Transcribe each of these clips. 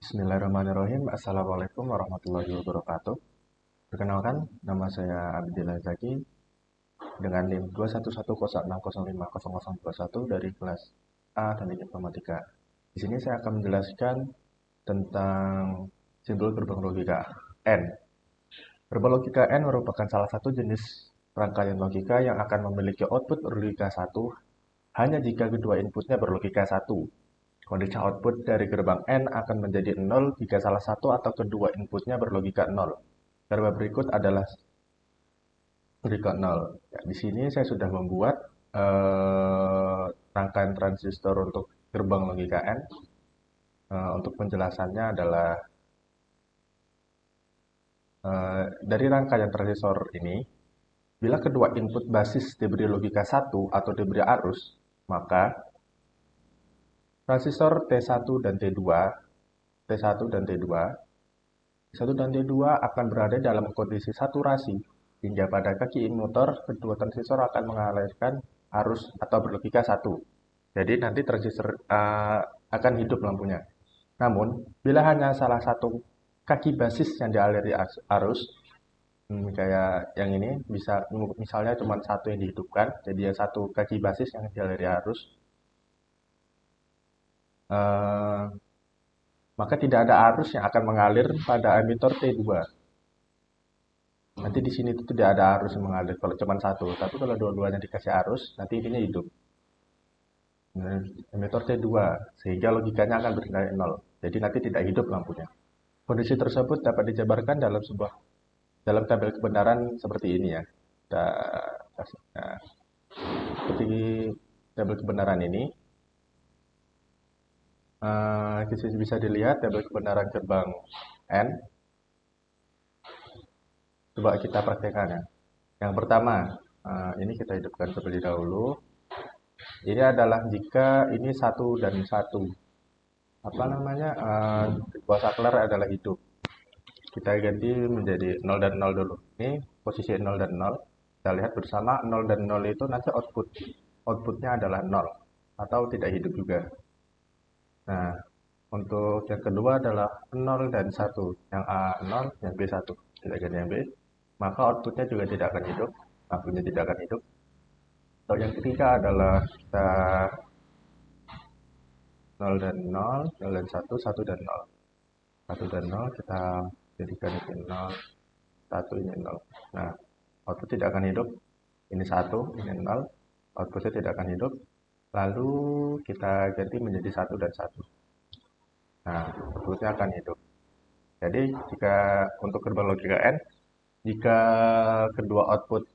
Bismillahirrahmanirrahim. Assalamualaikum warahmatullahi wabarakatuh. Perkenalkan, nama saya Abdillah Zaki dengan NIM 21106050021 dari kelas A Teknik Informatika. Di sini saya akan menjelaskan tentang simbol gerbang logika N. Gerbang logika N merupakan salah satu jenis rangkaian logika yang akan memiliki output berlogika 1 hanya jika kedua inputnya berlogika 1. Kondisi output dari gerbang N akan menjadi 0 jika salah satu atau kedua inputnya berlogika 0. Gambar berikut adalah logika 0. Ya, di sini saya sudah membuat rangkaian transistor untuk gerbang logika N. Untuk penjelasannya adalah dari rangkaian transistor ini, bila kedua input basis diberi logika 1 atau diberi arus, maka transistor T1 dan T2, T1 dan T2 T1 dan T2 akan berada dalam kondisi saturasi, hingga pada kaki motor kedua transistor akan mengalirkan arus atau berlogika 1. Jadi nanti transistor akan hidup lampunya. Namun, bila hanya salah satu kaki basis yang dialiri arus, kayak yang ini, misalnya cuma satu yang dihidupkan, jadi yang satu kaki basis yang dialiri arus, eh, maka tidak ada arus yang akan mengalir pada emitor T2. Nanti di sini itu tidak ada arus yang mengalir kalau cuma satu. Tapi kalau dua-duanya dikasih arus, nanti ininya hidup. Nah, emitor T2, sehingga logikanya akan bernilai 0. Jadi nanti tidak hidup lampunya. Kondisi tersebut dapat dijabarkan dalam tabel kebenaran seperti ini ya. Nah, seperti tabel kebenaran ini, bisa dilihat tabel kebenaran gerbang N. Coba kita praktekkan ya. Yang pertama, ini kita hidupkan terlebih dahulu. Ini adalah jika ini satu dan satu, apa namanya, dua saklar adalah hidup. Kita ganti menjadi 0 dan 0 dulu. Ini posisi 0 dan 0. Kita lihat bersama 0 dan 0 itu nanti outputnya adalah 0 atau tidak hidup juga. Nah, untuk yang kedua adalah 0 dan 1. Yang A 0, yang B 1. Kita ganti yang B. Maka outputnya juga tidak akan hidup. Lampunya tidak akan hidup. Untuk yang ketiga adalah kita 0 dan 0, 0 dan 1, 1 dan 0. 1 dan 0 kita jadikan ini 0, 1 ini 0. Nah, output tidak akan hidup. Ini 1, ini 0. Outputnya tidak akan hidup. Lalu kita ganti menjadi 1 dan 1. Nah, outputnya akan hidup. Jadi, jika untuk gerbang logika N, jika kedua output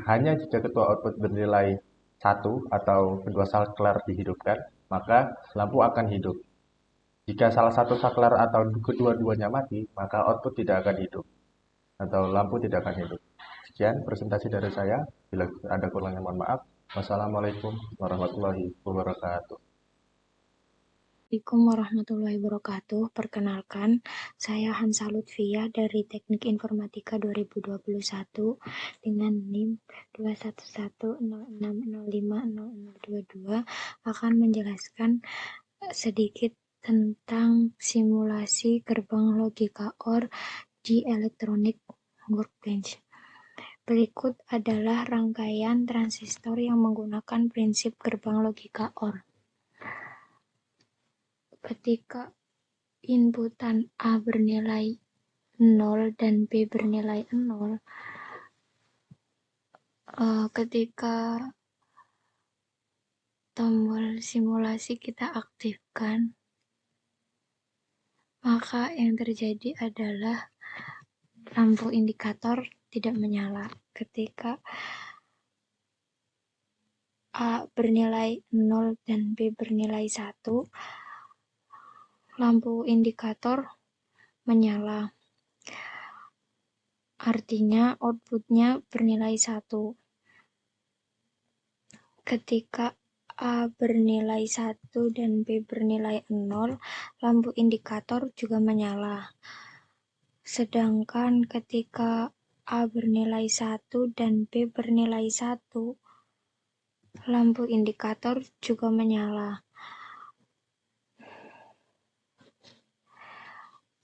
hanya jika kedua output bernilai 1 atau kedua saklar dihidupkan, maka lampu akan hidup. Jika salah satu saklar atau kedua-duanya mati, maka output tidak akan hidup atau lampu tidak akan hidup. Sekian presentasi dari saya. Bila ada kurangnya mohon maaf. Wassalamualaikum warahmatullahi wabarakatuh. Assalamualaikum warahmatullahi wabarakatuh. Perkenalkan, saya Hansa Lutfia dari Teknik Informatika 2021 dengan NIM 21106050022 akan menjelaskan sedikit tentang simulasi gerbang logika OR di Electronic Workbench. Berikut adalah rangkaian transistor yang menggunakan prinsip gerbang logika OR. Ketika inputan A bernilai 0 dan B bernilai 0, ketika tombol simulasi kita aktifkan, maka yang terjadi adalah lampu indikator tidak menyala. Ketika A bernilai 0 dan B bernilai 1, lampu indikator menyala. Artinya outputnya bernilai 1. Ketika A bernilai 1 dan B bernilai 0, lampu indikator juga menyala. Sedangkan ketika A bernilai 1 dan B bernilai 1, lampu indikator juga menyala.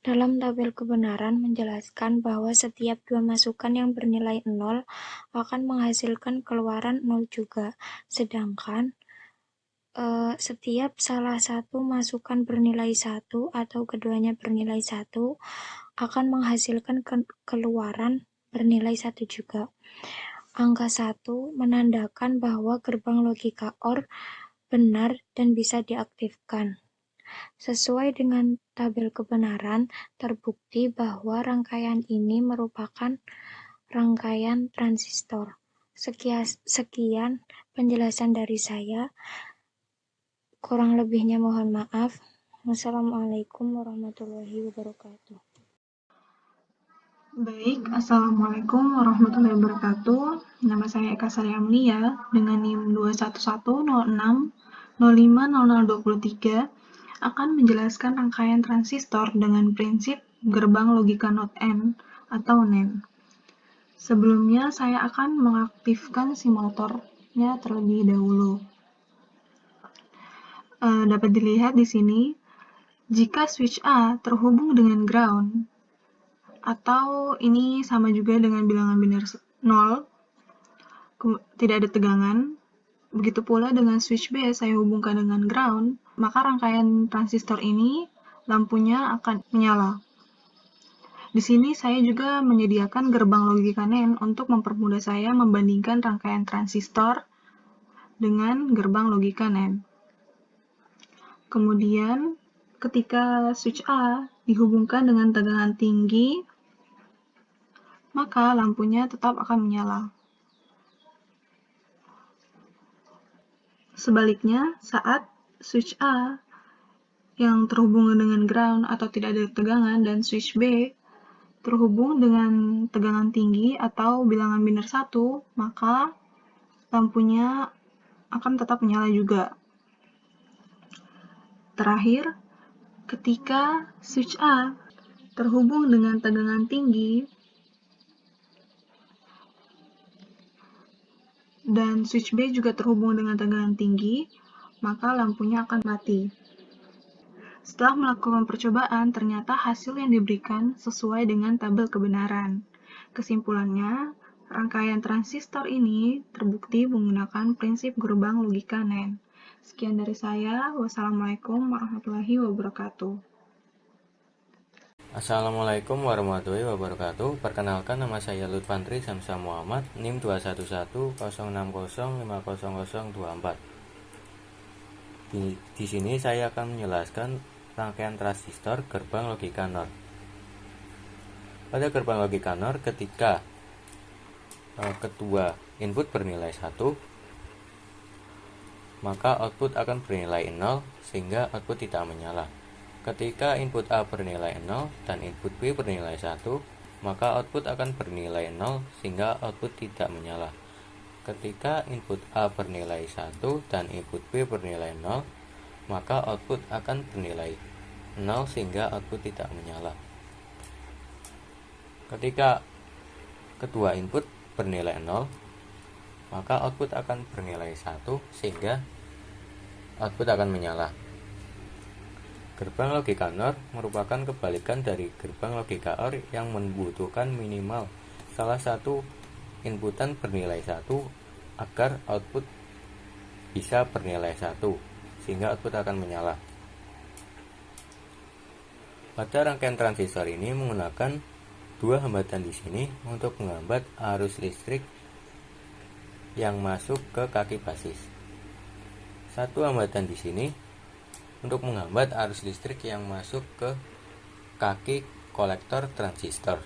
Dalam tabel kebenaran menjelaskan bahwa setiap dua masukan yang bernilai 0 akan menghasilkan keluaran 0 juga, sedangkan setiap salah satu masukan bernilai 1 atau keduanya bernilai 1 akan menghasilkan keluaran bernilai 1 juga. Angka 1 menandakan bahwa gerbang logika OR benar dan bisa diaktifkan. Sesuai dengan tabel kebenaran, terbukti bahwa rangkaian ini merupakan rangkaian transistor. Sekian penjelasan dari saya. Kurang lebihnya mohon maaf. Wassalamualaikum warahmatullahi wabarakatuh. Baik, Assalamualaikum warahmatullahi wabarakatuh. Nama saya Eka Sari Amlia dengan NIM 21106050023 akan menjelaskan rangkaian transistor dengan prinsip gerbang logika NOT N atau NEN. Sebelumnya saya akan mengaktifkan simulatornya terlebih dahulu. Dapat dilihat di sini, jika switch A terhubung dengan ground, atau ini sama juga dengan bilangan biner 0, tidak ada tegangan. Begitu pula dengan switch B saya hubungkan dengan ground, maka rangkaian transistor ini lampunya akan menyala. Di sini saya juga menyediakan gerbang logika NAND untuk mempermudah saya membandingkan rangkaian transistor dengan gerbang logika NAND. Kemudian ketika switch A dihubungkan dengan tegangan tinggi, maka lampunya tetap akan menyala. Sebaliknya, saat switch A yang terhubung dengan ground atau tidak ada tegangan dan switch B terhubung dengan tegangan tinggi atau bilangan biner 1, maka lampunya akan tetap menyala juga. Terakhir, ketika switch A terhubung dengan tegangan tinggi dan switch B juga terhubung dengan tegangan tinggi, maka lampunya akan mati. Setelah melakukan percobaan, ternyata hasil yang diberikan sesuai dengan tabel kebenaran. Kesimpulannya, rangkaian transistor ini terbukti menggunakan prinsip gerbang logika NAND. Sekian dari saya. Wassalamualaikum warahmatullahi wabarakatuh. Assalamualaikum warahmatullahi wabarakatuh. Perkenalkan, nama saya Lutfantri Samsa Muhammad, NIM 21106050024. Di sini saya akan menjelaskan rangkaian transistor gerbang logika NOR. Pada gerbang logika NOR, ketika kedua input bernilai 1, maka output akan bernilai 0 sehingga output tidak menyala. Ketika input A bernilai 0 dan input B bernilai 1, maka output akan bernilai 0 sehingga output tidak menyala. Ketika input A bernilai 1 dan input B bernilai 0, maka output akan bernilai 0 sehingga output tidak menyala. Ketika kedua input bernilai 0, maka output akan bernilai 1 sehingga output akan menyala. Gerbang logika NOR merupakan kebalikan dari gerbang logika OR yang membutuhkan minimal salah satu inputan bernilai 1 agar output bisa bernilai 1 sehingga output akan menyala. Pada rangkaian transistor ini menggunakan dua hambatan di sini untuk menghambat arus listrik yang masuk ke kaki basis. Satu hambatan di sini untuk menghambat arus listrik yang masuk ke kaki kolektor transistor.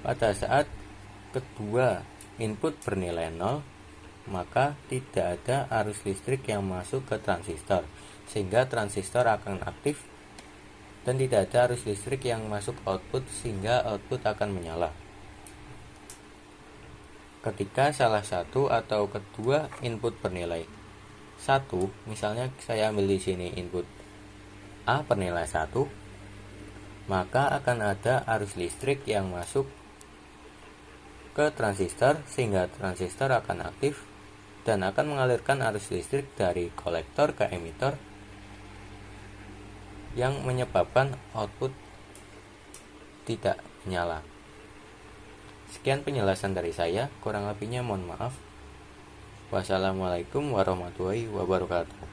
Pada saat kedua input bernilai 0, maka tidak ada arus listrik yang masuk ke transistor, sehingga transistor akan aktif, dan tidak ada arus listrik yang masuk output sehingga output akan menyala. Ketika salah satu atau kedua input bernilai 1, misalnya saya ambil di sini input A bernilai 1, maka akan ada arus listrik yang masuk ke transistor sehingga transistor akan aktif dan akan mengalirkan arus listrik dari kolektor ke emitor yang menyebabkan output tidak menyala. Sekian penjelasan dari saya, kurang lebihnya mohon maaf. Wassalamualaikum warahmatullahi wabarakatuh.